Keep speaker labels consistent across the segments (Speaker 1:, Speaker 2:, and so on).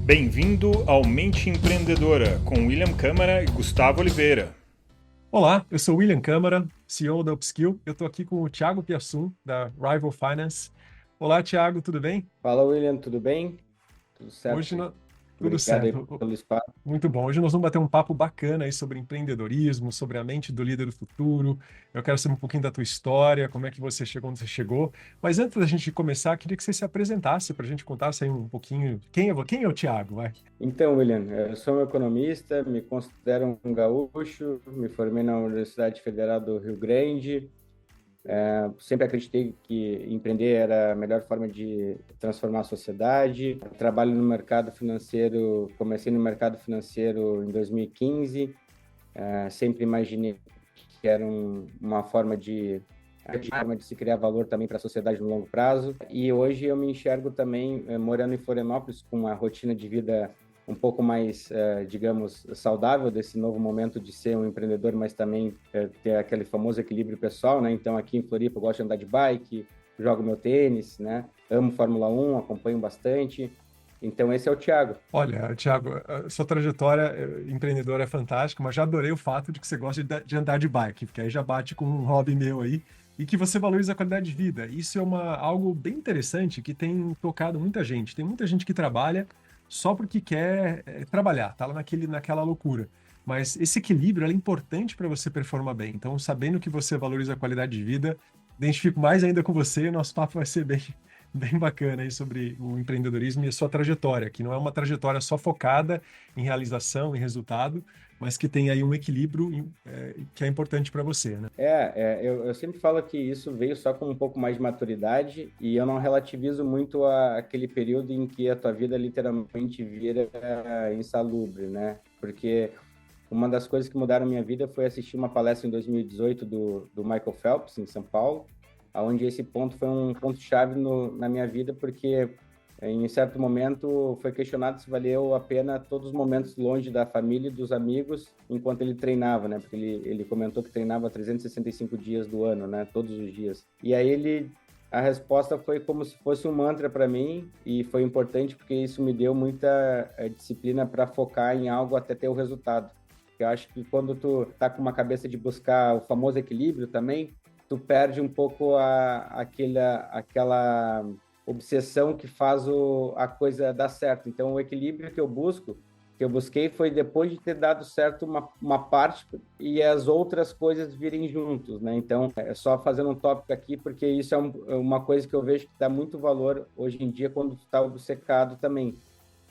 Speaker 1: Bem-vindo ao Mente Empreendedora, com William Câmara e Gustavo Oliveira.
Speaker 2: Olá, eu sou o William Câmara, CEO da Upskill. Eu estou aqui com o Thiago Piassum, da Rival Finance. Olá, Thiago, tudo bem?
Speaker 3: Fala, William, tudo bem? Tudo
Speaker 2: Hoje
Speaker 3: certo?
Speaker 2: tudo
Speaker 3: Obrigado aí
Speaker 2: certo.
Speaker 3: pelo espaço.
Speaker 2: Muito bom. Hoje nós vamos bater um papo bacana aí sobre empreendedorismo, sobre a mente do líder do futuro. Eu quero saber um pouquinho da tua história, como é que você chegou onde você chegou. Mas antes da gente começar, queria que você se apresentasse para a gente contasse aí um pouquinho quem é o Thiago, vai?
Speaker 3: Então, William, eu sou um economista, me considero um gaúcho, me formei na Universidade Federal do Rio Grande. Sempre acreditei que empreender era a melhor forma de transformar a sociedade. Trabalho no mercado financeiro, comecei no mercado financeiro em 2015. Sempre imaginei que era uma forma de se criar valor também para a sociedade no longo prazo. E hoje eu me enxergo também morando em Florianópolis com uma rotina de vida um pouco mais, digamos, saudável desse novo momento de ser um empreendedor, mas também ter aquele famoso equilíbrio pessoal, né? Então aqui em Floripa eu gosto de andar de bike, jogo meu tênis, né? Amo Fórmula 1, acompanho bastante. Então esse é o Thiago.
Speaker 2: Olha, Thiago, a sua trajetória empreendedora é fantástica, mas já adorei o fato de que você gosta de andar de bike, porque aí já bate com um hobby meu aí, e que você valoriza a qualidade de vida. Isso é algo bem interessante que tem tocado muita gente. Tem muita gente que trabalha só porque quer trabalhar, tá lá naquela loucura. Mas esse equilíbrio é importante para você performar bem. Então, sabendo que você valoriza a qualidade de vida, identifico mais ainda com você, e nosso papo vai ser bem bacana aí sobre o empreendedorismo e a sua trajetória, que não é uma trajetória só focada em realização, em resultado, mas que tem aí um equilíbrio que é importante para você, né?
Speaker 3: Eu sempre falo que isso veio só com um pouco mais de maturidade e eu não relativizo muito aquele período em que a tua vida literalmente vira insalubre, né? Porque uma das coisas que mudaram minha vida foi assistir uma palestra em 2018 do Michael Phelps, em São Paulo, onde esse ponto foi um ponto-chave na minha vida, porque em certo momento foi questionado se valeu a pena todos os momentos longe da família e dos amigos enquanto ele treinava, né? Porque ele comentou que treinava 365 dias do ano, né? Todos os dias. E aí a resposta foi como se fosse um mantra para mim e foi importante porque isso me deu muita disciplina para focar em algo até ter o resultado. Eu acho que quando tu tá com uma cabeça de buscar o famoso equilíbrio também, tu perde um pouco aquela obsessão que faz a coisa dar certo. Então, o equilíbrio que eu busquei foi depois de ter dado certo uma parte e as outras coisas virem juntos, né? Então, é só fazendo um tópico aqui, porque isso é uma coisa que eu vejo que dá muito valor hoje em dia quando tu tá obcecado também.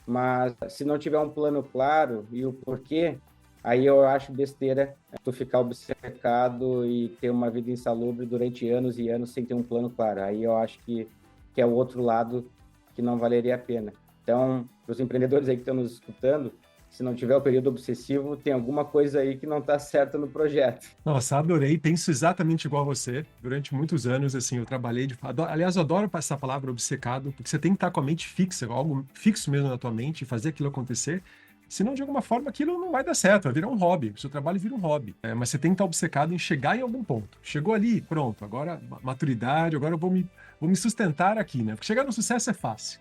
Speaker 3: Mas se não tiver um plano claro e o porquê, aí eu acho besteira tu ficar obcecado e ter uma vida insalubre durante anos e anos sem ter um plano claro. Aí eu acho que é o outro lado que não valeria a pena. Então, para os empreendedores aí que estão nos escutando, se não tiver o período obsessivo, tem alguma coisa aí que não está certa no projeto.
Speaker 2: Nossa, adorei, penso exatamente igual a você. Durante muitos anos, assim, eu trabalhei aliás, eu adoro essa palavra obcecado, porque você tem que estar com a mente fixa, algo fixo mesmo na tua mente, e fazer aquilo acontecer. Senão, de alguma forma, aquilo não vai dar certo, vai virar um hobby. O seu trabalho vira um hobby. Mas você tem que estar obcecado em chegar em algum ponto. Chegou ali, pronto, agora maturidade, agora eu vou me sustentar aqui, né? Porque chegar no sucesso é fácil.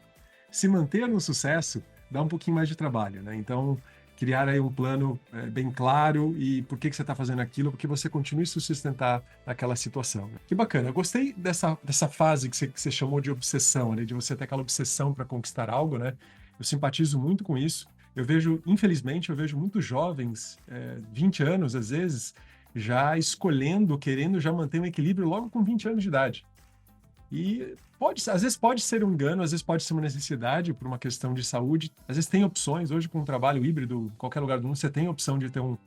Speaker 2: Se manter no sucesso dá um pouquinho mais de trabalho, né? Então, criar aí um plano bem claro e por que você está fazendo aquilo, porque você continue se sustentar naquela situação. Né? Que bacana. Eu gostei dessa fase que você chamou de obsessão, né? De você ter aquela obsessão para conquistar algo, né? Eu simpatizo muito com isso. Eu vejo, infelizmente, eu vejo muitos jovens, 20 anos às vezes, já escolhendo, querendo já manter um equilíbrio logo com 20 anos de idade. E às vezes pode ser um engano, às vezes pode ser uma necessidade por uma questão de saúde. Às vezes tem opções, hoje com um trabalho híbrido, em qualquer lugar do mundo, você tem a opção de ter um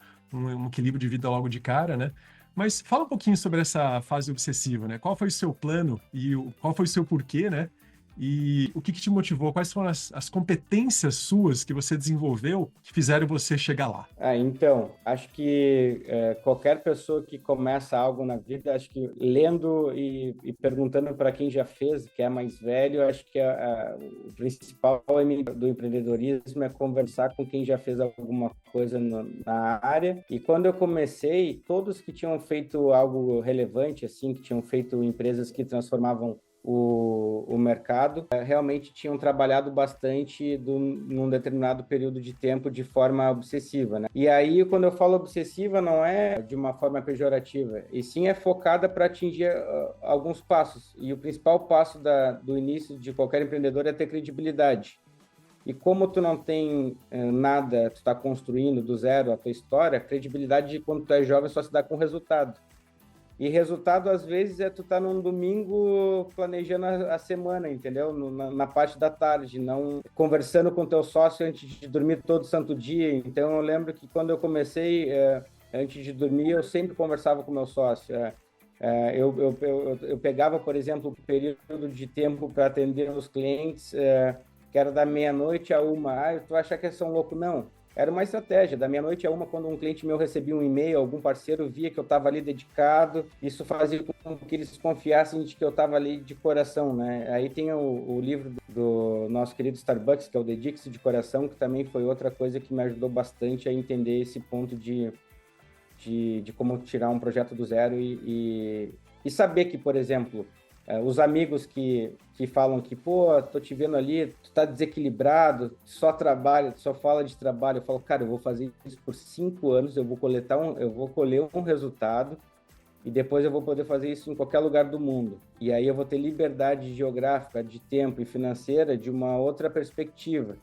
Speaker 2: equilíbrio de vida logo de cara, né? Mas fala um pouquinho sobre essa fase obsessiva, né? Qual foi o seu plano e qual foi o seu porquê, né? E o que te motivou? Quais foram as competências suas que você desenvolveu que fizeram você chegar lá?
Speaker 3: Então, acho que qualquer pessoa que começa algo na vida, acho que lendo e perguntando para quem já fez, que é mais velho, acho que o principal do empreendedorismo é conversar com quem já fez alguma coisa na área. E quando eu comecei, todos que tinham feito algo relevante, assim, que tinham feito empresas que transformavam o mercado, realmente tinham trabalhado bastante num determinado período de tempo de forma obsessiva, né? E aí, quando eu falo obsessiva, não é de uma forma pejorativa, e sim é focada para atingir alguns passos. E o principal passo do início de qualquer empreendedor é ter credibilidade. E como tu não tem nada, tu está construindo do zero a tua história, a credibilidade quando tu é jovem só se dá com resultado. E resultado, às vezes, é tu tá num domingo planejando a semana, entendeu? Na parte da tarde, não conversando com teu sócio antes de dormir todo santo dia. Então, eu lembro que quando eu comecei, antes de dormir, eu sempre conversava com meu sócio. Eu pegava, por exemplo, o período de tempo para atender os clientes, que era da meia-noite a 1. Tu vai achar que eles são loucos? Não. Era uma estratégia, da meia-noite a 1, quando um cliente meu recebia um e-mail, algum parceiro via que eu estava ali dedicado, isso fazia com que eles confiassem de que eu estava ali de coração, né? Aí tem o livro do nosso querido Starbucks, que é o Dedique-se de Coração, que também foi outra coisa que me ajudou bastante a entender esse ponto de como tirar um projeto do zero e saber que, por exemplo, os amigos que falam que, pô, tô te vendo ali, tu tá desequilibrado, só trabalha, só fala de trabalho. Eu falo, cara, eu vou fazer isso por 5 anos, eu vou colher um resultado e depois eu vou poder fazer isso em qualquer lugar do mundo. E aí eu vou ter liberdade geográfica, de tempo e financeira de uma outra perspectiva.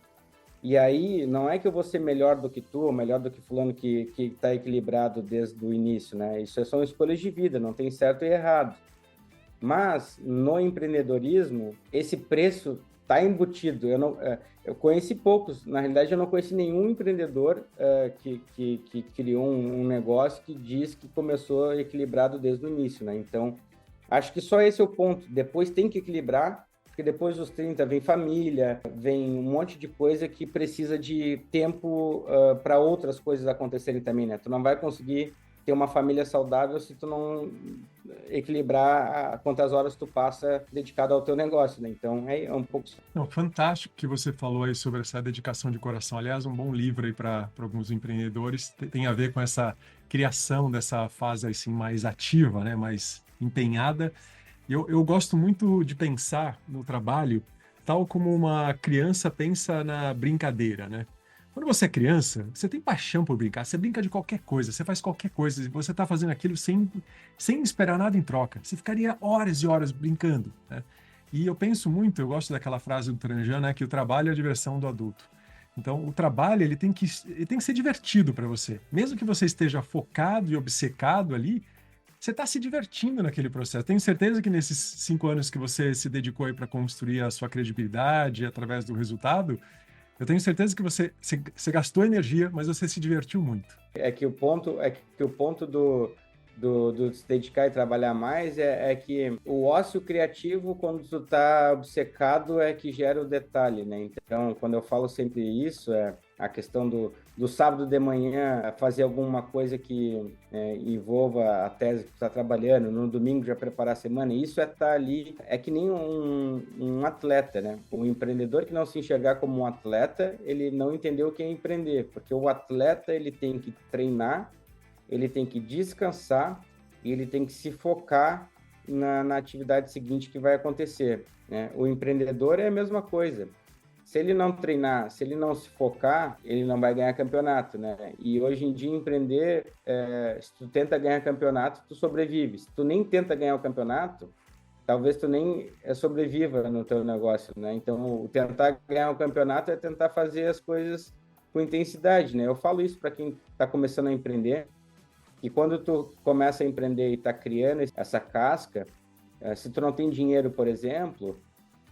Speaker 3: E aí, não é que eu vou ser melhor do que tu, ou melhor do que fulano que está equilibrado desde o início, né? Isso são escolhas de vida, não tem certo e errado. Mas, no empreendedorismo, esse preço está embutido. Eu conheci poucos, na realidade, eu não conheci nenhum empreendedor que criou um negócio que diz que começou equilibrado desde o início, né? Então, acho que só esse é o ponto. Depois tem que equilibrar, porque depois dos 30 vem família, vem um monte de coisa que precisa de tempo para outras coisas acontecerem também, né? Tu não vai conseguir ter uma família saudável se tu não equilibrar quantas horas tu passa dedicado ao teu negócio, né? Então, é um pouco...
Speaker 2: Não, fantástico que você falou aí sobre essa dedicação de coração. Aliás, um bom livro aí para alguns empreendedores. Tem a ver com essa criação dessa fase assim mais ativa, né? Mais empenhada. Eu gosto muito de pensar no trabalho tal como uma criança pensa na brincadeira, né? Quando você é criança, você tem paixão por brincar, você brinca de qualquer coisa, você faz qualquer coisa, e você está fazendo aquilo sem esperar nada em troca. Você ficaria horas e horas brincando, né? E eu penso muito, eu gosto daquela frase do Tranjan, né, que o trabalho é a diversão do adulto. Então, o trabalho ele tem que ser divertido para você. Mesmo que você esteja focado e obcecado ali, você está se divertindo naquele processo. Tenho certeza que nesses 5 anos que você se dedicou aí para construir a sua credibilidade através do resultado, eu tenho certeza que você gastou energia, mas você se divertiu muito.
Speaker 3: É que o ponto do se dedicar e trabalhar mais é que o ócio criativo, quando tu tá obcecado, é que gera o detalhe, né? Então, quando eu falo sempre isso, é a questão do sábado de manhã fazer alguma coisa que envolva a tese que tu tá trabalhando, no domingo já preparar a semana, isso tá ali, é que nem um atleta, né? Um empreendedor que não se enxergar como um atleta, ele não entendeu o que é empreender, porque o atleta, ele tem que treinar, ele tem que descansar e ele tem que se focar na atividade seguinte que vai acontecer, né? O empreendedor é a mesma coisa. Se ele não treinar, se ele não se focar, ele não vai ganhar campeonato, né? E hoje em dia, empreender, se tu tenta ganhar campeonato, tu sobrevive. Se tu nem tenta ganhar o campeonato, talvez tu nem sobreviva no teu negócio, né? Então, o tentar ganhar o campeonato é tentar fazer as coisas com intensidade, né? Eu falo isso para quem está começando a empreender, e quando tu começa a empreender e está criando essa casca, se tu não tem dinheiro, por exemplo,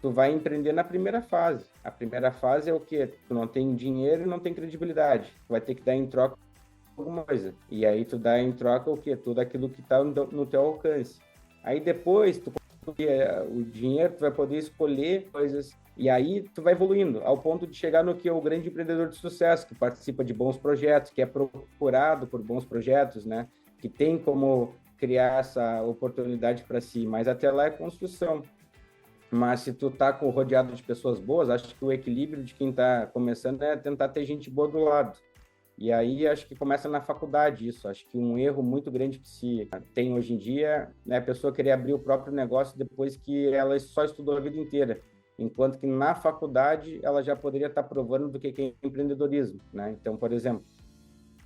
Speaker 3: tu vai empreender na primeira fase. A primeira fase é o quê? Tu não tem dinheiro e não tem credibilidade. Tu vai ter que dar em troca alguma coisa. E aí tu dá em troca o quê? Tudo aquilo que está no teu alcance. Aí depois, tu o dinheiro, tu vai poder escolher coisas. E aí tu vai evoluindo, ao ponto de chegar no que é o grande empreendedor de sucesso, que participa de bons projetos, que é procurado por bons projetos, né? Que tem como criar essa oportunidade para si. Mas até lá é construção. Mas se tu tá rodeado de pessoas boas, acho que o equilíbrio de quem tá começando é tentar ter gente boa do lado. E aí acho que começa na faculdade isso. Acho que um erro muito grande que se tem hoje em dia é a pessoa querer abrir o próprio negócio depois que ela só estudou a vida inteira. Enquanto que na faculdade ela já poderia estar provando do que é empreendedorismo, né? Então, por exemplo,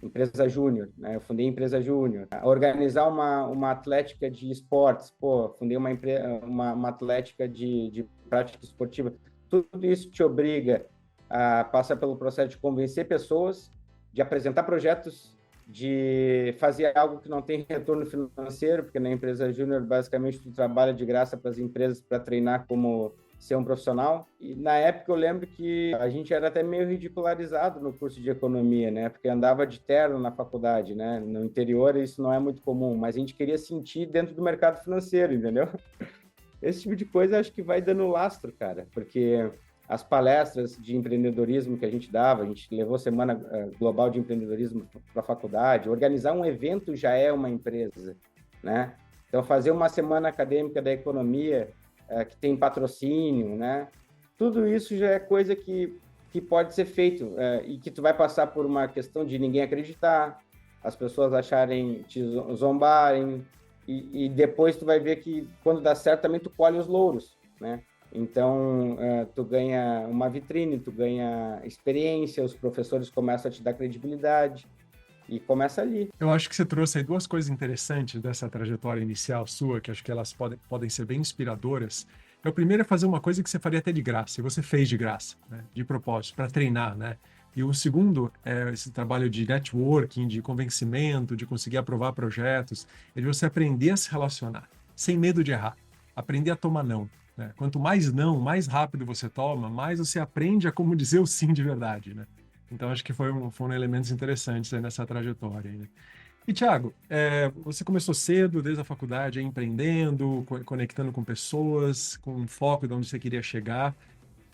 Speaker 3: empresa júnior, né? Eu fundei empresa júnior. Organizar uma atlética de esportes, pô, fundei uma atlética de prática esportiva. Tudo isso te obriga a passar pelo processo de convencer pessoas, de apresentar projetos, de fazer algo que não tem retorno financeiro, porque na empresa júnior, basicamente, tu trabalha de graça para as empresas para treinar como ser um profissional. E na época eu lembro que a gente era até meio ridicularizado no curso de economia, né? Porque andava de terno na faculdade, né? No interior isso não é muito comum, mas a gente queria sentir dentro do mercado financeiro, entendeu? Esse tipo de coisa acho que vai dando lastro, cara, porque as palestras de empreendedorismo que a gente dava, a gente levou Semana Global de Empreendedorismo para a faculdade, organizar um evento já é uma empresa, né? Então, fazer uma semana acadêmica da economia que tem patrocínio, né? Tudo isso já é coisa que pode ser feito e que tu vai passar por uma questão de ninguém acreditar, as pessoas acharem, te zombarem, e depois tu vai ver que quando dá certo também tu colhe os louros, né? Então, tu ganha uma vitrine, tu ganha experiência, os professores começam a te dar credibilidade e começa ali.
Speaker 2: Eu acho que você trouxe aí duas coisas interessantes dessa trajetória inicial sua, que acho que elas podem ser bem inspiradoras. O primeiro é fazer uma coisa que você faria até de graça, e você fez de graça, né? De propósito, para treinar, né? E o segundo é esse trabalho de networking, de convencimento, de conseguir aprovar projetos, é de você aprender a se relacionar, sem medo de errar, aprender a tomar não, né? Quanto mais não, mais rápido você toma, mais você aprende a como dizer o sim de verdade, né? Então, acho que foram elementos interessantes aí nessa trajetória, né? E, Thiago, você começou cedo, desde a faculdade, aí, empreendendo, conectando com pessoas, com um foco de onde você queria chegar.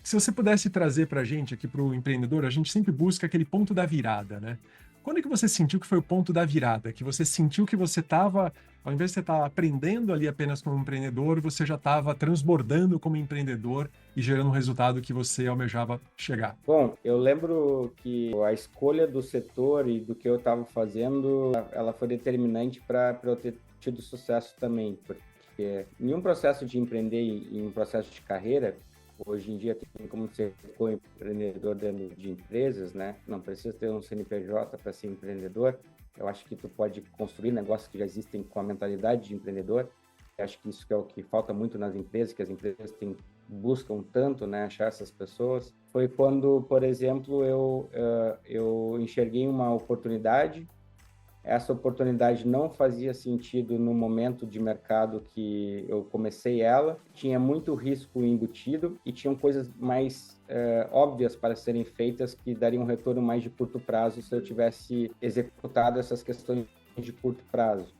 Speaker 2: Se você pudesse trazer para a gente, aqui para o empreendedor, a gente sempre busca aquele ponto da virada, né? Quando é que você sentiu que foi o ponto da virada? Que você sentiu que você estava, ao invés de você estar aprendendo ali apenas como empreendedor, você já estava transbordando como empreendedor e gerando um resultado que você almejava chegar?
Speaker 3: Bom, eu lembro que a escolha do setor e do que eu estava fazendo, ela foi determinante para eu ter tido sucesso também, porque em um processo de empreender e em um processo de carreira, hoje em dia tem como ser empreendedor dentro de empresas, né? Não precisa ter um CNPJ para ser empreendedor. Eu acho que tu pode construir negócios que já existem com a mentalidade de empreendedor. Eu acho que isso é o que falta muito nas empresas, que as empresas buscam tanto, né? Achar essas pessoas. Foi quando, por exemplo, eu enxerguei uma oportunidade. Essa oportunidade não fazia sentido no momento de mercado que eu comecei ela, tinha muito risco embutido e tinham coisas mais óbvias para serem feitas que dariam um retorno mais de curto prazo se eu tivesse executado essas questões de curto prazo.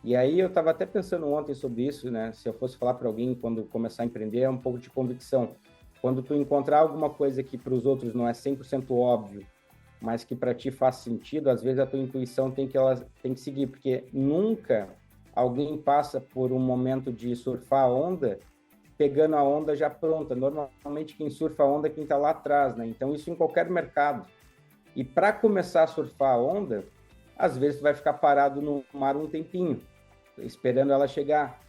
Speaker 3: E aí eu estava até pensando ontem sobre isso, né? Se eu fosse falar para alguém quando começar a empreender, é um pouco de convicção. Quando tu encontrar alguma coisa que para os outros não é 100% óbvio, mas que para ti faz sentido, às vezes a tua intuição tem que seguir, porque nunca alguém passa por um momento de surfar a onda pegando a onda já pronta. Normalmente quem surfa a onda é quem está lá atrás, né? Então isso em qualquer mercado. E para começar a surfar a onda, às vezes tu vai ficar parado no mar um tempinho, esperando ela chegar.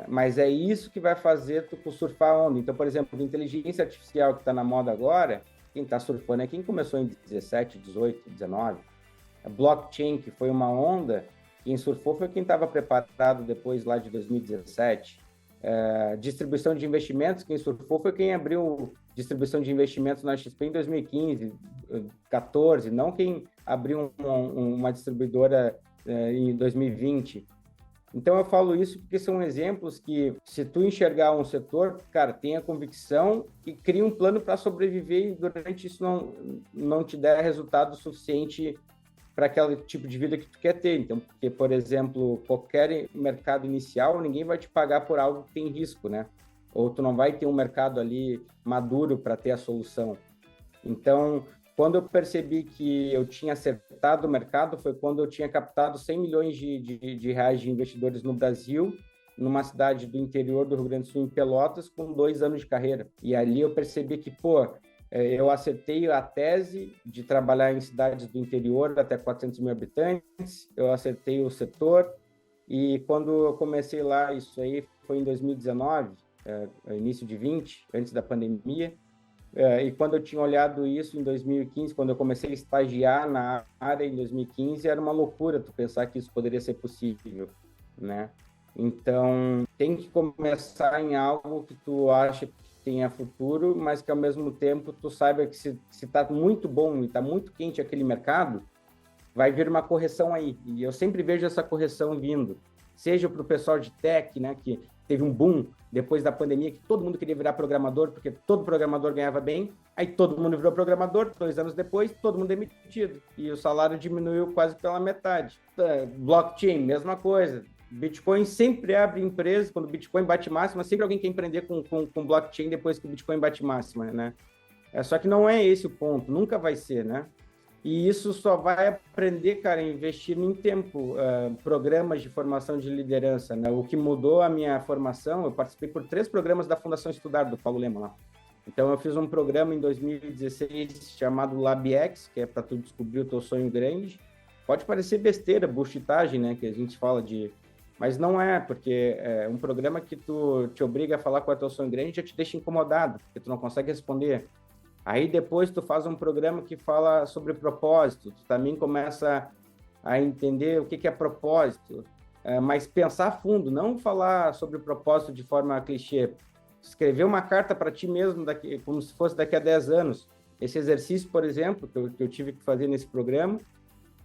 Speaker 3: Mas é isso que vai fazer tu surfar a onda. Então, por exemplo, a inteligência artificial que está na moda agora, quem está surfando é quem começou em 17, 18, 19. A blockchain, que foi uma onda, quem surfou foi quem estava preparado depois lá de 2017. Distribuição de investimentos, quem surfou foi quem abriu distribuição de investimentos na XP em 2015, 14, não quem abriu uma distribuidora em 2020. Então eu falo isso porque são exemplos que, se tu enxergar um setor, cara, tenha convicção e cria um plano para sobreviver e durante isso não te der resultado suficiente para aquele tipo de vida que tu quer ter. Então, porque, por exemplo, qualquer mercado inicial, ninguém vai te pagar por algo que tem risco, né? Ou tu não vai ter um mercado ali maduro para ter a solução. Então, quando eu percebi que eu tinha acertado o mercado, foi quando eu tinha captado 100 milhões de reais de investidores no Brasil, numa cidade do interior do Rio Grande do Sul, em Pelotas, com 2 anos de carreira. E ali eu percebi que, Eu acertei a tese de trabalhar em cidades do interior até 400 mil habitantes, eu acertei o setor, e quando eu comecei lá, isso aí foi em 2019, início de 20, antes da pandemia, e quando eu tinha olhado isso em 2015, quando eu comecei a estagiar na área em 2015, era uma loucura tu pensar que isso poderia ser possível, né? Então, tem que começar em algo que tu acha que tenha futuro, mas que ao mesmo tempo tu saiba que se está muito bom e está muito quente aquele mercado, vai vir uma correção aí. E eu sempre vejo essa correção vindo. Seja para o pessoal de tech, né, que teve um boom depois da pandemia, que todo mundo queria virar programador, porque todo programador ganhava bem. Aí todo mundo virou programador, 2 anos depois, todo mundo demitido. E o salário diminuiu quase pela metade. Blockchain, mesma coisa. Bitcoin sempre abre empresa, quando o Bitcoin bate máxima, sempre alguém quer empreender com blockchain depois que o Bitcoin bate máxima, né? Só que não é esse o ponto, nunca vai ser, né? E isso só vai aprender, cara, investindo em tempo, programas de formação de liderança, né? O que mudou a minha formação, eu participei por 3 programas da Fundação Estudar, do Paulo Lema lá. Então, eu fiz um programa em 2016 chamado LabX, que é para tu descobrir o teu sonho grande. Pode parecer besteira, bullshitagem, né? Que a gente fala de... Mas não é, porque é um programa que tu te obriga a falar qual é o teu sonho grande e já te deixa incomodado, porque tu não consegue responder. Aí depois tu faz um programa que fala sobre propósito, tu também começa a entender o que é propósito, mas pensar a fundo, não falar sobre propósito de forma clichê. Escrever uma carta para ti mesmo, como se fosse daqui a 10 anos. Esse exercício, por exemplo, que eu tive que fazer nesse programa,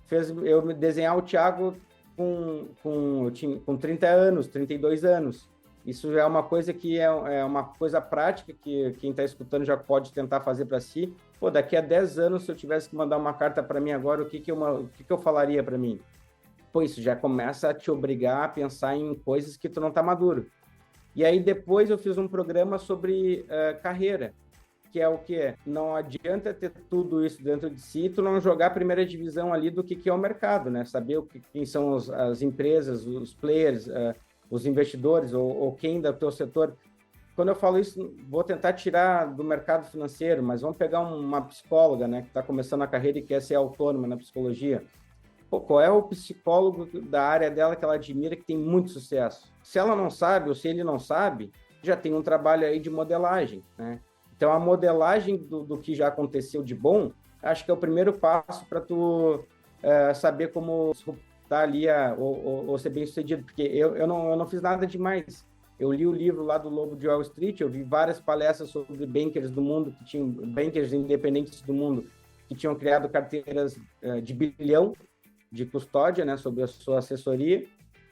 Speaker 3: fez eu desenhar o Thiago com 30 anos, 32 anos. Isso é uma coisa que é uma coisa prática que quem está escutando já pode tentar fazer para si. Pô, daqui a 10 anos, se eu tivesse que mandar uma carta para mim agora, o que eu falaria para mim? Pô, isso já começa a te obrigar a pensar em coisas que tu não está maduro. E aí depois eu fiz um programa sobre carreira, que é o quê? Não adianta ter tudo isso dentro de si, tu não jogar a primeira divisão ali do que é o mercado, né? Saber quem são as empresas, os players, os investidores ou quem do teu setor. Quando eu falo isso, vou tentar tirar do mercado financeiro, mas vamos pegar uma psicóloga, né, que está começando a carreira e quer ser autônoma na psicologia. Pô, qual é o psicólogo da área dela que ela admira, que tem muito sucesso? Se ela não sabe, ou se ele não sabe, já tem um trabalho aí de modelagem, né? Então, a modelagem do que já aconteceu de bom, acho que é o primeiro passo para tu saber como estar ali ou ser bem sucedido, porque eu não fiz nada demais. Eu li o livro lá do Lobo de Wall Street, eu vi várias palestras sobre bankers do mundo, que tinham bankers independentes do mundo, que tinham criado carteiras de bilhão de custódia, né, sobre a sua assessoria.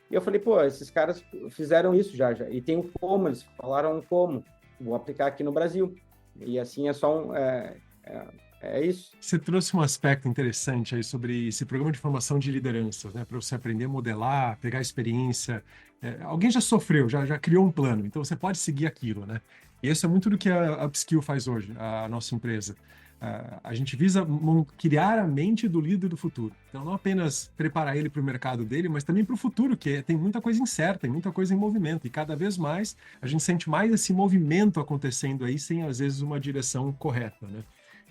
Speaker 3: E eu falei, pô, esses caras fizeram isso já. E tem o como, eles falaram como. Vou aplicar aqui no Brasil. E assim é só isso.
Speaker 2: Você trouxe um aspecto interessante aí sobre esse programa de formação de lideranças, né? Para você aprender a modelar, pegar experiência. Alguém já sofreu, já criou um plano, então você pode seguir aquilo, né? E isso é muito do que a Upskill faz hoje, a nossa empresa. A gente visa criar a mente do líder do futuro. Então, não apenas preparar ele para o mercado dele, mas também para o futuro, que tem muita coisa incerta, tem muita coisa em movimento. E cada vez mais a gente sente mais esse movimento acontecendo aí, sem às vezes uma direção correta, né?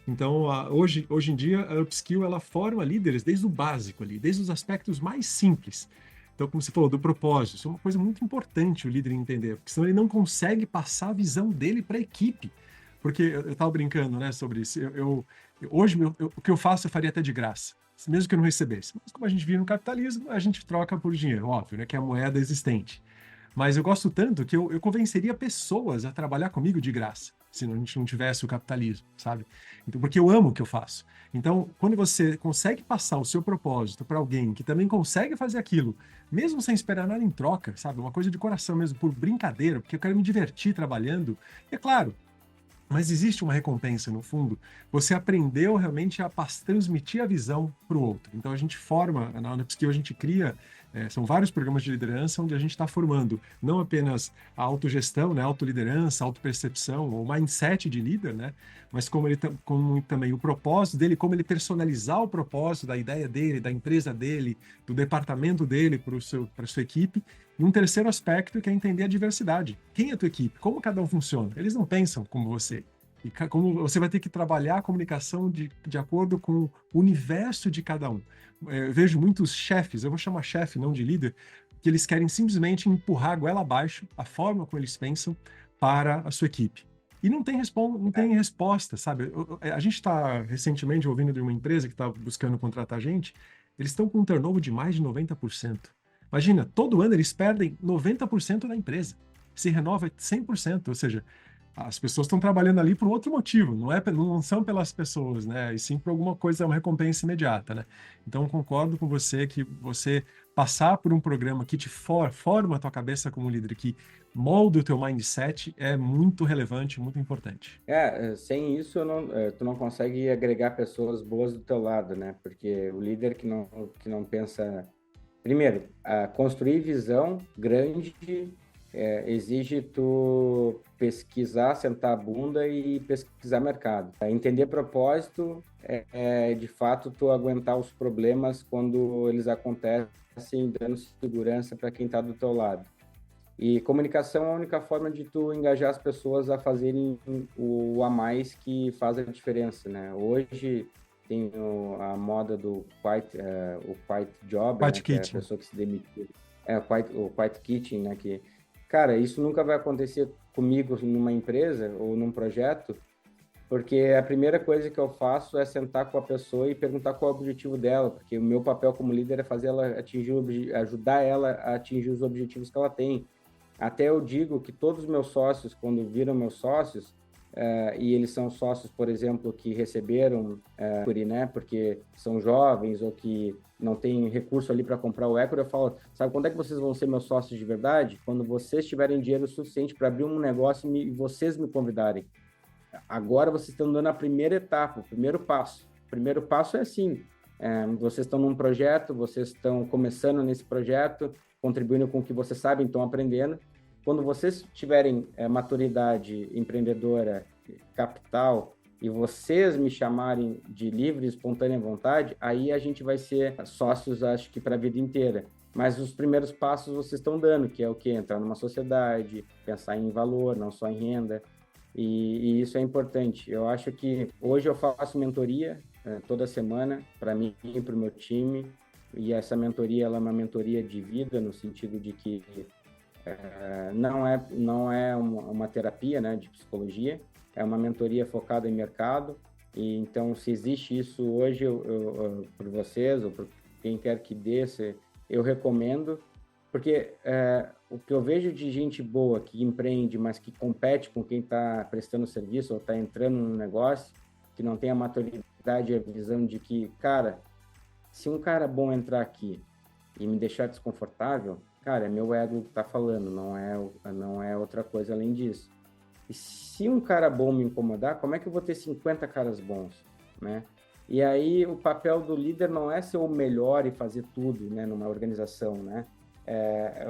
Speaker 2: Então, hoje em dia, a Upskill ela forma líderes desde o básico ali, desde os aspectos mais simples. Então, como você falou, do propósito, isso é uma coisa muito importante o líder entender, porque senão ele não consegue passar a visão dele para a equipe. Porque eu estava brincando, né, sobre isso. Hoje, o que eu faço, eu faria até de graça, mesmo que eu não recebesse. Mas como a gente vive no capitalismo, a gente troca por dinheiro, óbvio, né, que é a moeda existente. Mas eu gosto tanto que eu convenceria pessoas a trabalhar comigo de graça, se a gente não tivesse o capitalismo, sabe? Então, porque eu amo o que eu faço. Então, quando você consegue passar o seu propósito para alguém que também consegue fazer aquilo, mesmo sem esperar nada em troca, sabe? Uma coisa de coração mesmo, por brincadeira, porque eu quero me divertir trabalhando. E é claro, mas existe uma recompensa, no fundo. Você aprendeu realmente a transmitir a visão para o outro. Então, a gente forma, na Upskill a gente cria, são vários programas de liderança onde a gente está formando não apenas a autogestão, né, autoliderança, autopercepção, o mindset de líder, né, mas como também o propósito dele, como ele personalizar o propósito da ideia dele, da empresa dele, do departamento dele para a sua equipe. E um terceiro aspecto que é entender a diversidade. Quem é a tua equipe? Como cada um funciona? Eles não pensam como você. E como você vai ter que trabalhar a comunicação de acordo com o universo de cada um. Eu vejo muitos chefes, eu vou chamar chefe, não de líder, que eles querem simplesmente empurrar a goela abaixo a forma como eles pensam para a sua equipe. E não tem resposta, sabe? A gente está recentemente ouvindo de uma empresa que está buscando contratar gente, eles estão com um turnover de mais de 90%. Imagina, todo ano eles perdem 90% da empresa. Se renova 100%, ou seja, as pessoas estão trabalhando ali por outro motivo, não são pelas pessoas, né? E sim por alguma coisa, uma recompensa imediata, né? Então, concordo com você que você passar por um programa que te forma a tua cabeça como líder, que molda o teu mindset, é muito relevante, muito importante.
Speaker 3: Sem isso, tu não consegue agregar pessoas boas do teu lado, né? Porque o líder que não pensa... Primeiro, construir visão grande exige tu pesquisar, sentar a bunda e pesquisar mercado. Entender propósito de fato, tu aguentar os problemas quando eles acontecem, dando segurança para quem está do teu lado. E comunicação é a única forma de tu engajar as pessoas a fazerem o a mais que faz a diferença, né? Hoje tem a moda do o quiet job,
Speaker 2: Quiet
Speaker 3: né? Que é a
Speaker 2: Kitchen.
Speaker 3: pessoa que se demitiu. O quiet kitchen, né? Que, cara, isso nunca vai acontecer comigo numa empresa ou num projeto, porque a primeira coisa que eu faço é sentar com a pessoa e perguntar qual é o objetivo dela, porque o meu papel como líder é fazer ela ajudar ela a atingir os objetivos que ela tem. Até eu digo que todos os meus sócios, quando viram meus sócios, e eles são sócios, por exemplo, que receberam equity, né, porque são jovens ou que não têm recurso ali para comprar o equity, eu falo, sabe quando é que vocês vão ser meus sócios de verdade? Quando vocês tiverem dinheiro suficiente para abrir um negócio e vocês me convidarem. Agora vocês estão dando a primeira etapa, o primeiro passo. O primeiro passo é assim, vocês estão num projeto, vocês estão começando nesse projeto, contribuindo com o que vocês sabem, estão aprendendo. Quando vocês tiverem maturidade empreendedora, capital, e vocês me chamarem de livre e espontânea vontade, aí a gente vai ser sócios, acho que para a vida inteira. Mas os primeiros passos vocês estão dando, que é o quê? Entrar numa sociedade, pensar em valor, não só em renda. E isso é importante. Eu acho que hoje eu faço mentoria toda semana para mim e para o meu time. E essa mentoria ela é uma mentoria de vida, no sentido de que não é uma terapia, né, de psicologia, é uma mentoria focada em mercado. E então, se existe isso hoje, por vocês ou por quem quer que dê, eu recomendo, porque o que eu vejo de gente boa que empreende, mas que compete com quem está prestando serviço ou está entrando no negócio, que não tem a maturidade e a visão de que, cara, se um cara bom entrar aqui e me deixar desconfortável, cara, é meu ego que tá falando, não é outra coisa além disso. E se um cara bom me incomodar, como é que eu vou ter 50 caras bons, né? E aí o papel do líder não é ser o melhor e fazer tudo, né, numa organização, né?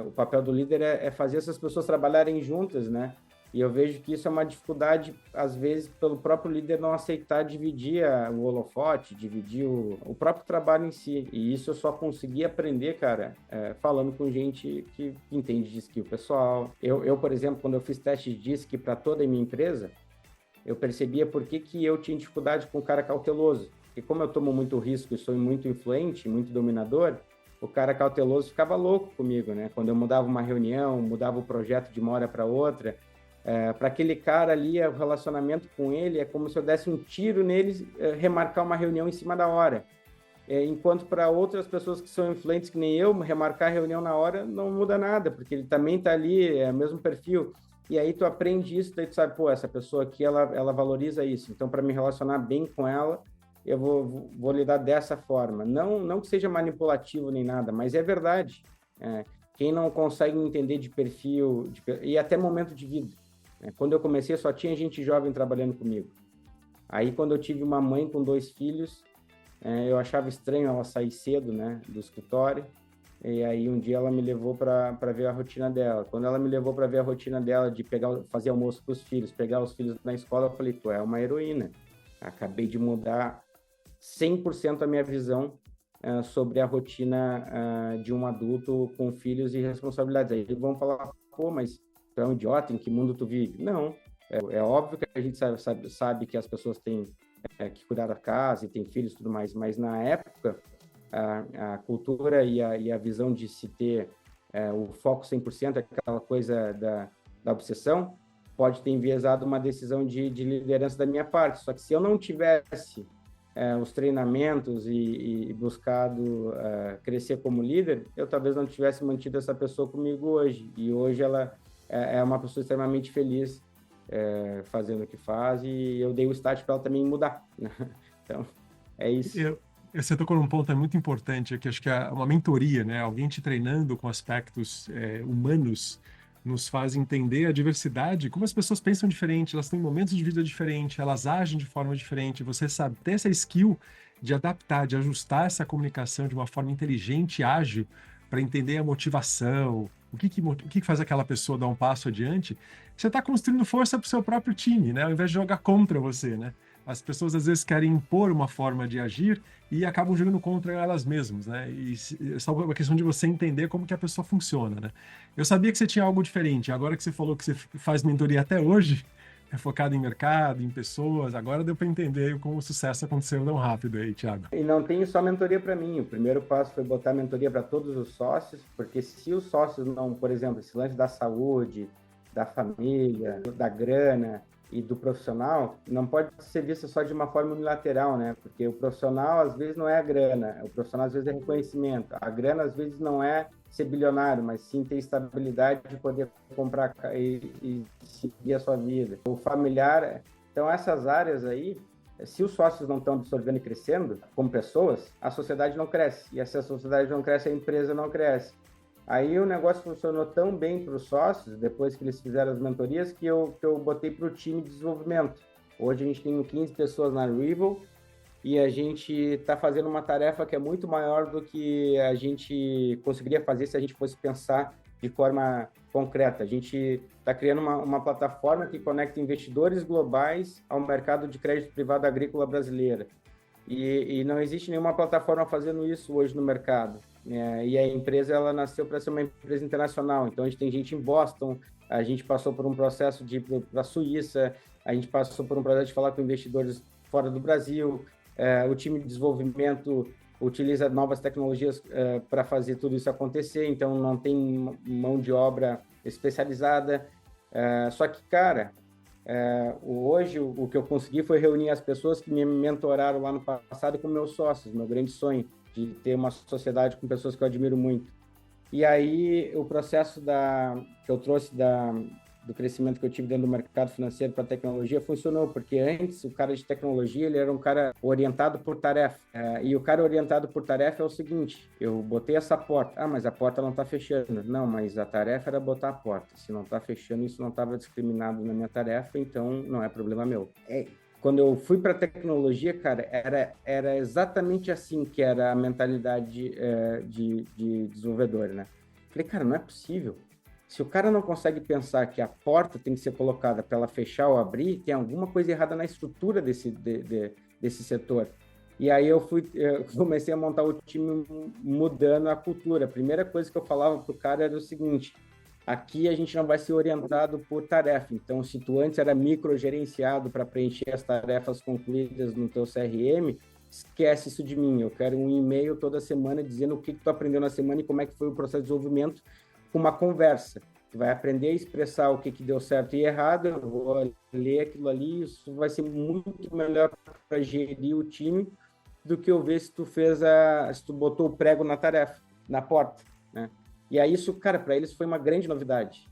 Speaker 3: O papel do líder é fazer essas pessoas trabalharem juntas, né? E eu vejo que isso é uma dificuldade, às vezes, pelo próprio líder não aceitar dividir o holofote, dividir o próprio trabalho em si. E isso eu só consegui aprender, cara, falando com gente que entende de skill pessoal. Eu, por exemplo, quando eu fiz testes de skill para toda a minha empresa, eu percebia por que eu tinha dificuldade com o cara cauteloso. E como eu tomo muito risco e sou muito influente, muito dominador, o cara cauteloso ficava louco comigo, né? Quando eu mudava uma reunião, mudava o projeto de uma hora para outra, para aquele cara ali, o relacionamento com ele é como se eu desse um tiro nele, remarcar uma reunião em cima da hora. Enquanto para outras pessoas que são influentes, que nem eu, remarcar a reunião na hora não muda nada, porque ele também está ali, é o mesmo perfil. E aí tu aprende isso, daí tu sabe, pô, essa pessoa aqui, ela valoriza isso. Então, para me relacionar bem com ela, eu vou lidar dessa forma. Não que seja manipulativo nem nada, mas é verdade. Quem não consegue entender de perfil, e até momento de vida. Quando eu comecei, só tinha gente jovem trabalhando comigo. Aí, quando eu tive uma mãe com 2 filhos, eu achava estranho ela sair cedo, né, do escritório. E aí, um dia, ela me levou para ver a rotina dela. Quando ela me levou para ver a rotina dela de fazer almoço para os filhos, pegar os filhos na escola, eu falei, tu é uma heroína. Acabei de mudar 100% a minha visão sobre a rotina de um adulto com filhos e responsabilidades. Aí vão falar, pô, mas tu é um idiota, em que mundo tu vive? Não, É óbvio que a gente sabe que as pessoas têm que cuidar da casa e têm filhos e tudo mais, mas na época, a cultura e a visão de se ter o foco 100%, aquela coisa da obsessão, pode ter enviesado uma decisão de liderança da minha parte. Só que se eu não tivesse os treinamentos e buscado crescer como líder, eu talvez não tivesse mantido essa pessoa comigo hoje. E hoje ela é uma pessoa extremamente feliz fazendo o que faz, e eu dei o start para ela também mudar. Então, é isso.
Speaker 2: Você tocou num ponto muito importante, que acho que é uma mentoria, né? Alguém te treinando com aspectos humanos nos faz entender a diversidade, como as pessoas pensam diferente, elas têm momentos de vida diferentes, elas agem de forma diferente. Você sabe ter essa skill de adaptar, de ajustar essa comunicação de uma forma inteligente e ágil para entender a motivação, o que faz aquela pessoa dar um passo adiante. Você está construindo força para o seu próprio time, né? Ao invés de jogar contra você, né? As pessoas às vezes querem impor uma forma de agir e acabam jogando contra elas mesmas, né? E é só uma questão de você entender como que a pessoa funciona, né? Eu sabia que você tinha algo diferente. Agora que você falou que você faz mentoria até hoje, é focado em mercado, em pessoas, agora deu para entender como o sucesso aconteceu tão rápido aí, Thiago.
Speaker 3: E não tenho só mentoria para mim. O primeiro passo foi botar mentoria para todos os sócios, porque se os sócios não, por exemplo, esse lance da saúde, da família, da grana e do profissional, não pode ser visto só de uma forma unilateral, né? Porque o profissional, às vezes, não é a grana. O profissional, às vezes, é reconhecimento. A grana, às vezes, não é ser bilionário, mas sim ter estabilidade de poder comprar e seguir a sua vida. O familiar... Então, essas áreas aí, se os sócios não estão absorvendo e crescendo como pessoas, a sociedade não cresce. E se a sociedade não cresce, a empresa não cresce. Aí o negócio funcionou tão bem para os sócios, depois que eles fizeram as mentorias, que eu botei para o time de desenvolvimento. Hoje a gente tem 15 pessoas na Revel e a gente está fazendo uma tarefa que é muito maior do que a gente conseguiria fazer se a gente fosse pensar de forma concreta. A gente está criando uma plataforma que conecta investidores globais ao mercado de crédito privado agrícola brasileira. E não existe nenhuma plataforma fazendo isso hoje no mercado. E a empresa, ela nasceu para ser uma empresa internacional. Então, a gente tem gente em Boston, a gente passou por um processo de ir para a Suíça, a gente passou por um processo de falar com investidores fora do Brasil, o time de desenvolvimento utiliza novas tecnologias para fazer tudo isso acontecer, então não tem mão de obra especializada. Só que, cara, hoje o que eu consegui foi reunir as pessoas que me mentoraram lá no passado com meus sócios, meu grande sonho de ter uma sociedade com pessoas que eu admiro muito. E aí o processo que eu trouxe do crescimento que eu tive dentro do mercado financeiro para a tecnologia funcionou, porque antes o cara de tecnologia ele era um cara orientado por tarefa. E o cara orientado por tarefa é o seguinte: eu botei essa porta, mas a porta não está fechando. Não, mas a tarefa era botar a porta. Se não está fechando, isso não estava discriminado na minha tarefa, então não é problema meu. Quando eu fui para a tecnologia, cara, era exatamente assim que era a mentalidade de desenvolvedor, né? Falei, cara, não é possível. Se o cara não consegue pensar que a porta tem que ser colocada para ela fechar ou abrir, tem alguma coisa errada na estrutura desse setor. E aí eu comecei a montar o time mudando a cultura. A primeira coisa que eu falava para o cara era o seguinte: aqui a gente não vai ser orientado por tarefa. Então, se tu antes era microgerenciado para preencher as tarefas concluídas no teu CRM, esquece isso de mim. Eu quero um e-mail toda semana dizendo o que tu aprendeu na semana e como é que foi o processo de desenvolvimento, com uma conversa. Tu vai aprender a expressar o que deu certo e errado, eu vou ler aquilo ali, isso vai ser muito melhor para gerir o time do que eu ver se tu botou o prego na tarefa, na porta, né? E aí isso, cara, para eles foi uma grande novidade.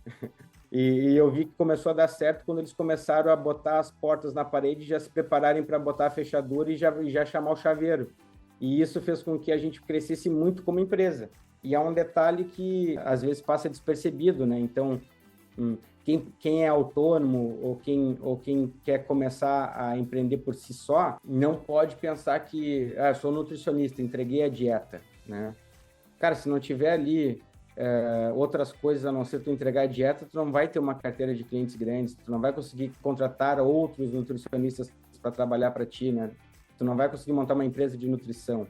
Speaker 3: E eu vi que começou a dar certo quando eles começaram a botar as portas na parede e já se prepararem para botar a fechadura e já chamar o chaveiro. E isso fez com que a gente crescesse muito como empresa. E é um detalhe que às vezes passa despercebido, né? Então, quem é autônomo ou quem quer começar a empreender por si só, não pode pensar que eu sou nutricionista, entreguei a dieta, né? Cara, se não tiver ali outras coisas a não ser tu entregar a dieta, tu não vai ter uma carteira de clientes grandes, tu não vai conseguir contratar outros nutricionistas para trabalhar para ti, né? Tu não vai conseguir montar uma empresa de nutrição.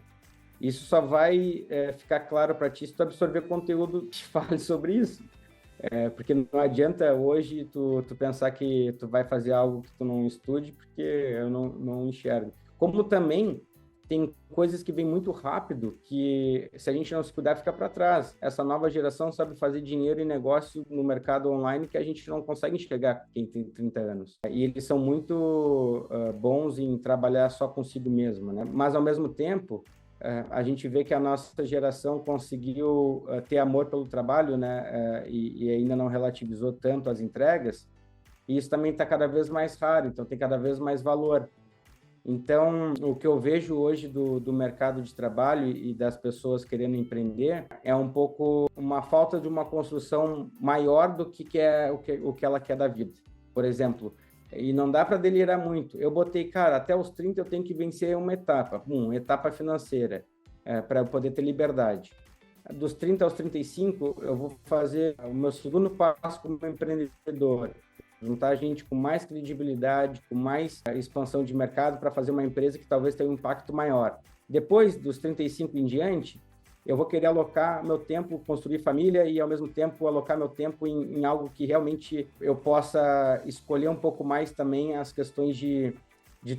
Speaker 3: Isso só vai ficar claro para ti se tu absorver conteúdo que fale sobre isso. Porque não adianta hoje tu pensar que tu vai fazer algo que tu não estude, porque eu não enxergo. Como também tem coisas que vêm muito rápido, que se a gente não se cuidar, fica para trás. Essa nova geração sabe fazer dinheiro e negócio no mercado online que a gente não consegue enxergar quem tem 30 anos. E eles são muito bons em trabalhar só consigo mesmo, né? Mas, ao mesmo tempo, a gente vê que a nossa geração conseguiu ter amor pelo trabalho, né? E ainda não relativizou tanto as entregas, e isso também está cada vez mais raro, então tem cada vez mais valor. Então, o que eu vejo hoje do mercado de trabalho e das pessoas querendo empreender é um pouco uma falta de uma construção maior do que é o que ela quer da vida. Por exemplo, e não dá para delirar muito. Eu botei, cara, até os 30 eu tenho que vencer uma etapa. Etapa financeira, para eu poder ter liberdade. Dos 30 aos 35, eu vou fazer o meu segundo passo como empreendedor. Juntar gente com mais credibilidade, com mais expansão de mercado para fazer uma empresa que talvez tenha um impacto maior. Depois dos 35 em diante, eu vou querer alocar meu tempo, construir família e, ao mesmo tempo, alocar meu tempo em algo que realmente eu possa escolher um pouco mais também as questões de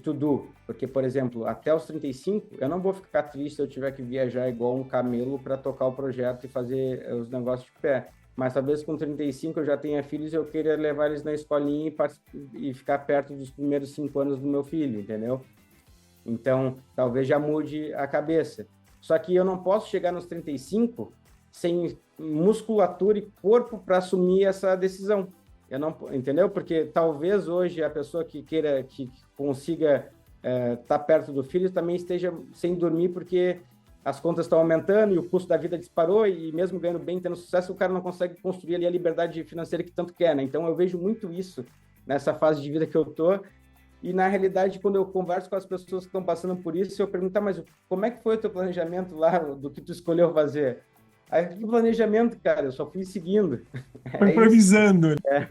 Speaker 3: to-do. Porque, por exemplo, até os 35, eu não vou ficar triste se eu tiver que viajar igual um camelo para tocar o projeto e fazer os negócios de pé. Mas talvez com 35 eu já tenha filhos e eu queira levar eles na escolinha e ficar perto dos primeiros 5 anos do meu filho, entendeu? Então, talvez já mude a cabeça. Só que eu não posso chegar nos 35 sem musculatura e corpo para assumir essa decisão. Eu não, entendeu? Porque talvez hoje a pessoa que consiga estar perto do filho também esteja sem dormir porque as contas estão aumentando e o custo da vida disparou e mesmo ganhando bem, tendo sucesso, o cara não consegue construir ali a liberdade financeira que tanto quer, né? Então eu vejo muito isso nessa fase de vida que eu tô. E, na realidade, quando eu converso com as pessoas que estão passando por isso, eu pergunto, mas como é que foi o teu planejamento lá, do que tu escolheu fazer? Aí, que planejamento, cara? Eu só fui seguindo.
Speaker 2: Foi improvisando.
Speaker 3: É.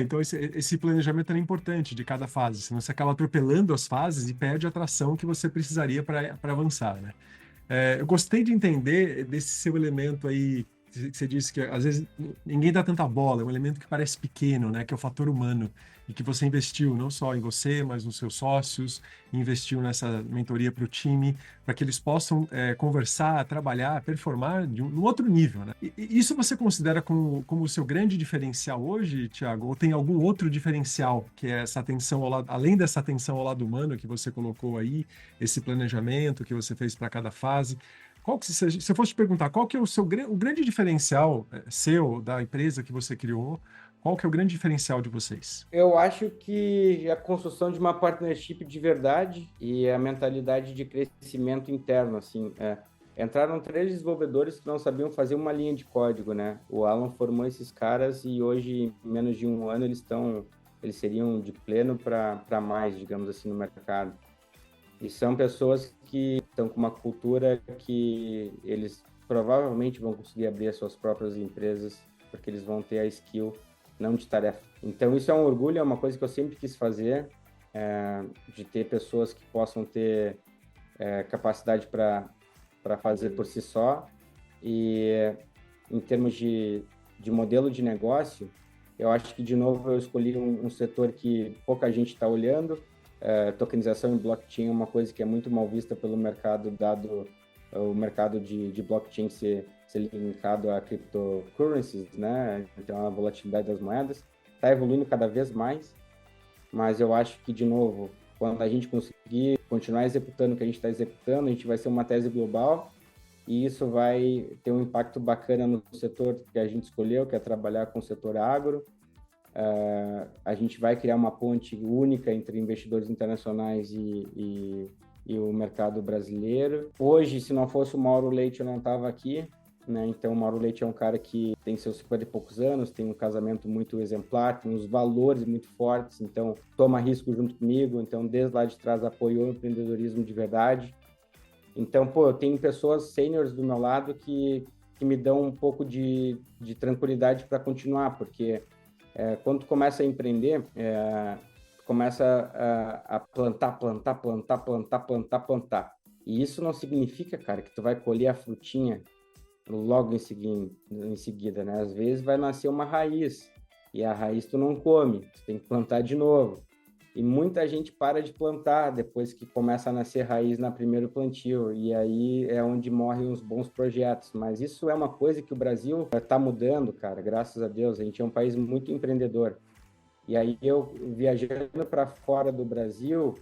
Speaker 2: Então esse planejamento era importante de cada fase, senão você acaba atropelando as fases e perde a tração que você precisaria para avançar, né? Eu gostei de entender desse seu elemento aí, que você disse que às vezes ninguém dá tanta bola, é um elemento que parece pequeno, né? Que é o fator humano, e que você investiu não só em você, mas nos seus sócios, investiu nessa mentoria para o time, para que eles possam conversar, trabalhar, performar num outro nível, né? E isso você considera como o seu grande diferencial hoje, Thiago? Ou tem algum outro diferencial, que é essa atenção além dessa atenção ao lado humano que você colocou aí, esse planejamento que você fez para cada fase? Se eu fosse te perguntar, qual que é o grande diferencial seu, da empresa que você criou, qual que é o grande diferencial de vocês?
Speaker 3: Eu acho que a construção de uma partnership de verdade e a mentalidade de crescimento interno, assim, entraram 3 desenvolvedores que não sabiam fazer uma linha de código, né? O Alan formou esses caras e hoje, em menos de um ano, eles seriam de pleno para mais, digamos assim, no mercado. E são pessoas que estão com uma cultura que eles provavelmente vão conseguir abrir as suas próprias empresas, porque eles vão ter a skill, não de tarefa. Então, isso é um orgulho, é uma coisa que eu sempre quis fazer, de ter pessoas que possam ter capacidade para fazer por si só. E em termos de modelo de negócio, eu acho que, de novo, eu escolhi um setor que pouca gente está olhando. Tokenização em blockchain é uma coisa que é muito mal vista pelo mercado, dado o mercado de blockchain ser linkado a cryptocurrencies, né? Então, a volatilidade das moedas está evoluindo cada vez mais, mas eu acho que, de novo, quando a gente conseguir continuar executando o que a gente está executando, a gente vai ser uma tese global e isso vai ter um impacto bacana no setor que a gente escolheu, que é trabalhar com o setor agro. A gente vai criar uma ponte única entre investidores internacionais e o mercado brasileiro. Hoje, se não fosse o Mauro Leite, eu não estava aqui, né? Então, o Mauro Leite é um cara que tem seus 50 e poucos anos, tem um casamento muito exemplar, tem uns valores muito fortes, então toma risco junto comigo, então desde lá de trás apoiou o empreendedorismo de verdade. Então, eu tenho pessoas sêniores do meu lado que me dão um pouco de tranquilidade para continuar, porque quando tu começa a empreender, tu começa a plantar. E isso não significa, cara, que tu vai colher a frutinha logo em seguida, né? Às vezes vai nascer uma raiz, e a raiz tu não come, tu tem que plantar de novo. E muita gente para de plantar depois que começa a nascer raiz na primeiro plantio, e aí é onde morrem os bons projetos. Mas isso é uma coisa que o Brasil está mudando, cara, graças a Deus. A gente é um país muito empreendedor. E aí eu, viajando para fora do Brasil,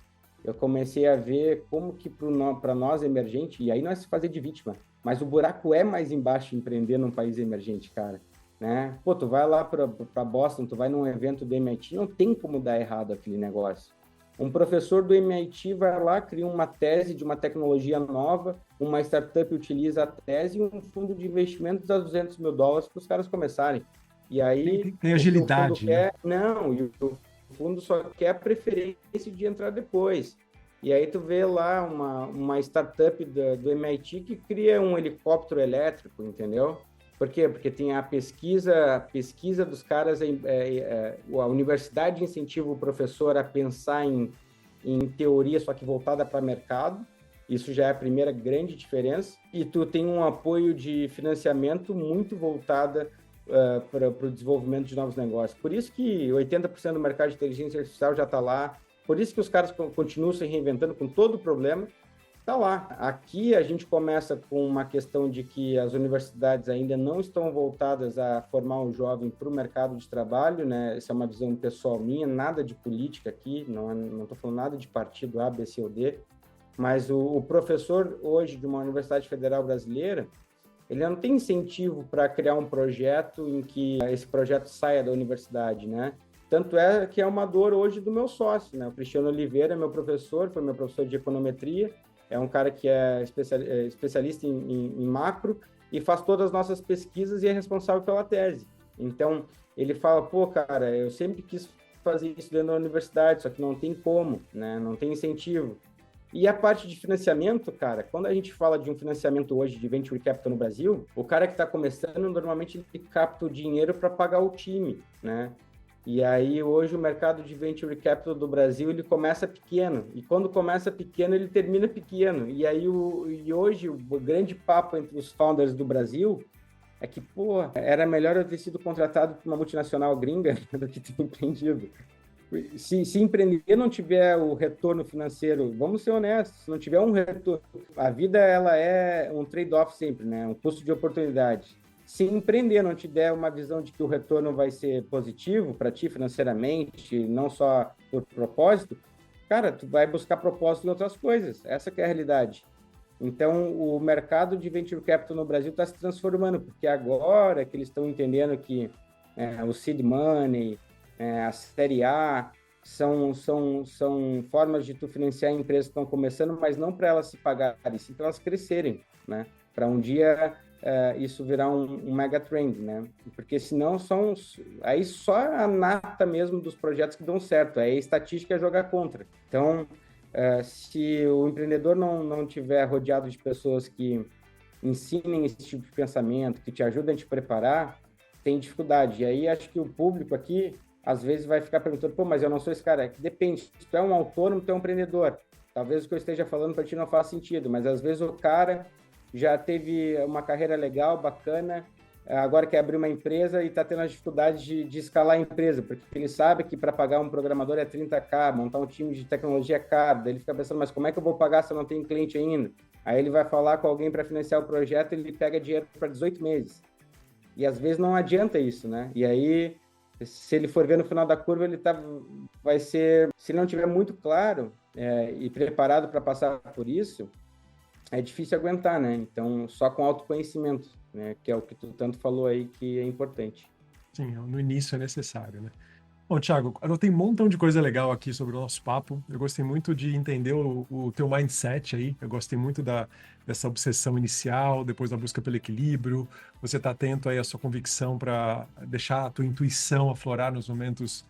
Speaker 3: eu comecei a ver como que para nós emergente, e aí não é se fazer de vítima, mas o buraco é mais embaixo empreender num país emergente, cara. Né? Pô, tu vai lá para Boston, tu vai num evento do MIT, não tem como dar errado aquele negócio. Um professor do MIT vai lá, cria uma tese de uma tecnologia nova, uma startup utiliza a tese e um fundo de investimento dá $200 mil para os caras começarem. E aí...
Speaker 2: Tem agilidade,
Speaker 3: o fundo quer, não, e o fundo só quer a preferência de entrar depois. E aí tu vê lá uma startup do MIT que cria um helicóptero elétrico, entendeu? Por quê? Porque tem a pesquisa dos caras, a universidade incentiva o professor a pensar em teoria, só que voltada para mercado. Isso já é a primeira grande diferença. E tu tem um apoio de financiamento muito voltada para o desenvolvimento de novos negócios. Por isso que 80% do mercado de inteligência artificial já está lá. Por isso que os caras continuam se reinventando com todo o problema. Está lá. Aqui a gente começa com uma questão de que as universidades ainda não estão voltadas a formar o jovem para o mercado de trabalho, né? Essa é uma visão pessoal minha, nada de política aqui, não estou falando nada de partido A, B, C ou D, mas o professor hoje de uma universidade federal brasileira, ele não tem incentivo para criar um projeto em que esse projeto saia da universidade, né? Tanto é que é uma dor hoje do meu sócio, né? O Cristiano Oliveira é meu professor, foi meu professor de econometria, é um cara que é especialista em macro e faz todas as nossas pesquisas e é responsável pela tese. Então, ele fala, pô, cara, eu sempre quis fazer isso dentro da universidade, só que não tem como, né? Não tem incentivo. E a parte de financiamento, cara, quando a gente fala de um financiamento hoje de Venture Capital no Brasil, o cara que está começando, normalmente ele capta o dinheiro para pagar o time, né? E aí, hoje, o mercado de Venture Capital do Brasil, ele começa pequeno. E quando começa pequeno, ele termina pequeno. E aí, hoje, o grande papo entre os founders do Brasil é que, pô, era melhor eu ter sido contratado por uma multinacional gringa do que ter empreendido. Se empreender não tiver o retorno financeiro, vamos ser honestos, se não tiver um retorno... A vida, ela é um trade-off sempre, né? Um custo de oportunidade. Se empreender não te der uma visão de que o retorno vai ser positivo para ti financeiramente, não só por propósito, cara, tu vai buscar propósito em outras coisas. Essa que é a realidade. Então, o mercado de Venture Capital no Brasil está se transformando, porque agora que eles estão entendendo que o seed money, a série A, são formas de tu financiar empresas que estão começando, mas não para elas se pagarem, sim para elas crescerem, né? Para um dia... isso virar um mega trend, né? Porque senão aí só a nata mesmo dos projetos que dão certo, aí a estatística é jogar contra. Então, se o empreendedor não tiver rodeado de pessoas que ensinem esse tipo de pensamento, que te ajudem a te preparar, tem dificuldade. E aí acho que o público aqui, às vezes, vai ficar perguntando, pô, mas eu não sou esse cara. Depende, se tu é um autônomo, tu é um empreendedor. Talvez o que eu esteja falando para ti não faça sentido, mas às vezes o cara já teve uma carreira legal, bacana, agora quer abrir uma empresa e está tendo as dificuldades de escalar a empresa, porque ele sabe que para pagar um programador é 30K, montar um time de tecnologia é caro, daí ele fica pensando, mas como é que eu vou pagar se eu não tenho cliente ainda? Aí ele vai falar com alguém para financiar o projeto e ele pega dinheiro para 18 meses. E às vezes não adianta isso, né? E aí, se ele for ver no final da curva, vai ser, se ele não tiver muito claro e preparado para passar por isso, é difícil aguentar, né? Então, só com autoconhecimento, né? Que é o que tu tanto falou aí, que é importante.
Speaker 2: Sim, no início é necessário, né? Bom, Thiago, eu tenho um montão de coisa legal aqui sobre o nosso papo. Eu gostei muito de entender o teu mindset aí. Eu gostei muito dessa obsessão inicial, depois da busca pelo equilíbrio. Você está atento aí à sua convicção para deixar a tua intuição aflorar nos momentos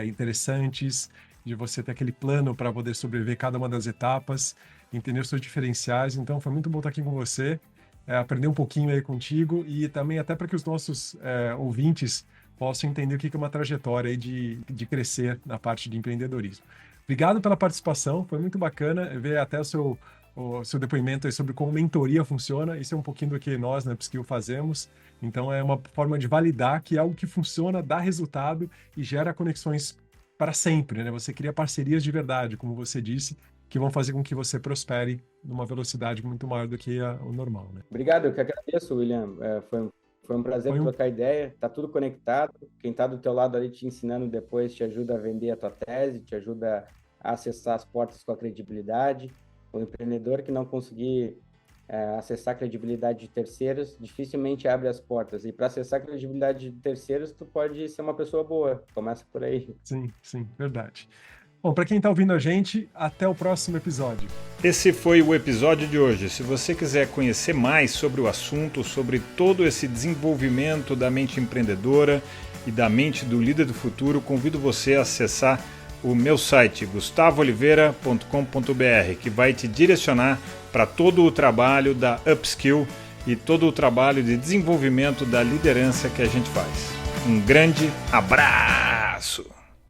Speaker 2: interessantes, de você ter aquele plano para poder sobreviver cada uma das etapas, entender os seus diferenciais. Então, foi muito bom estar aqui com você, aprender um pouquinho aí contigo e também até para que os nossos ouvintes possam entender o que é uma trajetória aí de crescer na parte de empreendedorismo. Obrigado pela participação, foi muito bacana ver até o o seu depoimento aí sobre como mentoria funciona. Isso é um pouquinho do que nós na Upskill fazemos. Então, é uma forma de validar que algo que funciona, dá resultado e gera conexões para sempre, né? Você cria parcerias de verdade, como você disse, que vão fazer com que você prospere numa velocidade muito maior do que o normal, né?
Speaker 3: Obrigado, eu que agradeço, William. Foi um prazer trocar ideia. Tá tudo conectado. Quem tá do teu lado ali te ensinando depois te ajuda a vender a tua tese, te ajuda a acessar as portas com a credibilidade. O empreendedor que não conseguir acessar a credibilidade de terceiros, dificilmente abre as portas. E para acessar a credibilidade de terceiros, tu pode ser uma pessoa boa. Começa por aí.
Speaker 2: Sim, sim, verdade. Bom, para quem está ouvindo a gente, até o próximo episódio.
Speaker 1: Esse foi o episódio de hoje. Se você quiser conhecer mais sobre o assunto, sobre todo esse desenvolvimento da mente empreendedora e da mente do líder do futuro, convido você a acessar o meu site gustavooliveira.com.br, que vai te direcionar para todo o trabalho da Upskill e todo o trabalho de desenvolvimento da liderança que a gente faz. Um grande abraço!